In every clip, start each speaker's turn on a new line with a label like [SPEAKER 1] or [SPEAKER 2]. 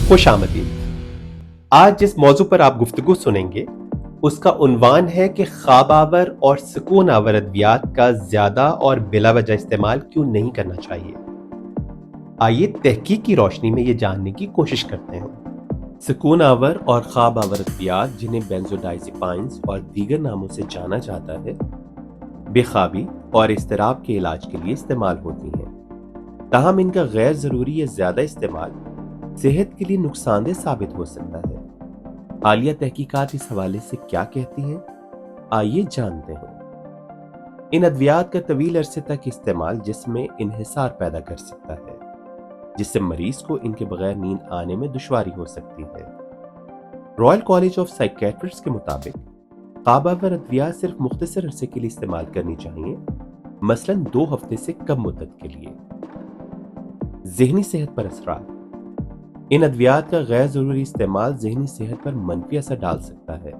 [SPEAKER 1] خوش آمدید۔ آج جس موضوع پر آپ گفتگو سنیں گے اس کا عنوان ہے کہ خواب آور اور سکون آور ادویات کا زیادہ اور بلا وجہ استعمال کیوں نہیں کرنا چاہیے۔ آئیے تحقیق کی روشنی میں یہ جاننے کی کوشش کرتے ہیں۔ سکون آور اور خواب آور ادویات، جنہیں بینزوڈائزیپائنز اور دیگر ناموں سے جانا جاتا ہے، بے خوابی اور اضطراب کے علاج کے لیے استعمال ہوتی ہیں۔ تاہم ان کا غیر ضروری یا زیادہ استعمال صحت کے لیے نقصان دہ ثابت ہو سکتا ہے۔ حالیہ تحقیقات اس حوالے سے کیا کہتی ہیں، آئیے جانتے ہیں۔ ان ادویات کا طویل عرصے تک استعمال جسم میں انحصار پیدا کر سکتا ہے، جس سے مریض کو ان کے بغیر نیند آنے میں دشواری ہو سکتی ہے۔ رائل کالج آف سائیکیٹرسٹ کے مطابق خواب آور ادویات صرف مختصر عرصے کے لیے استعمال کرنی چاہیے، مثلاً 2 ہفتے سے کم مدت کے لیے۔ ذہنی صحت پر اثرات۔ ان ادویات کا غیر ضروری استعمال ذہنی صحت پر منفی اثر ڈال سکتا ہے۔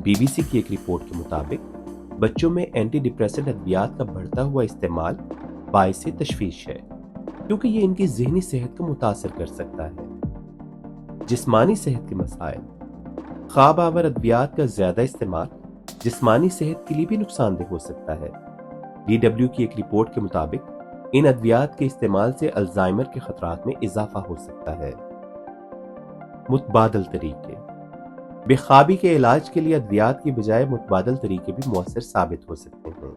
[SPEAKER 1] بی بی سی کی ایک رپورٹ کے مطابق بچوں میں اینٹی ڈپریسنٹ ادویات کا بڑھتا ہوا استعمال باعث تشویش ہے، کیونکہ یہ ان کی ذہنی صحت کو متاثر کر سکتا ہے۔ جسمانی صحت کے مسائل۔ خواب آور ادویات کا زیادہ استعمال جسمانی صحت کے لیے بھی نقصان دہ ہو سکتا ہے۔ DW کی ایک رپورٹ کے مطابق ان ادویات کے استعمال سے الزائمر کے خطرات میں اضافہ ہو سکتا ہے۔ متبادل طریقے۔ بے خوابی کے علاج کے لیے ادویات کی بجائے متبادل طریقے بھی مؤثر ثابت ہو سکتے ہیں۔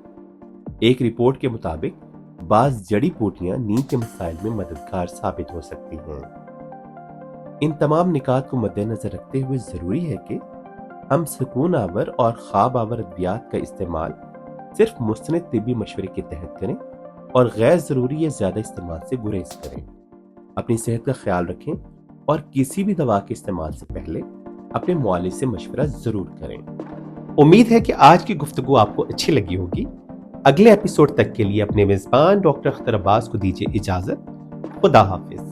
[SPEAKER 1] ایک رپورٹ کے مطابق بعض جڑی بوٹیاں نیند کے مسائل میں مددگار ثابت ہو سکتی ہیں۔ ان تمام نکات کو مد نظر رکھتے ہوئے ضروری ہے کہ ہم سکون آور اور خواب آور ادویات کا استعمال صرف مستند طبی مشورے کے تحت کریں اور غیر ضروری یا زیادہ استعمال سے گریز کریں۔ اپنی صحت کا خیال رکھیں اور کسی بھی دوا کے استعمال سے پہلے اپنے معالج سے مشورہ ضرور کریں۔ امید ہے کہ آج کی گفتگو آپ کو اچھی لگی ہوگی۔ اگلے ایپیسوڈ تک کے لیے اپنے میزبان ڈاکٹر اختر عباس کو دیجیے اجازت۔ خدا حافظ۔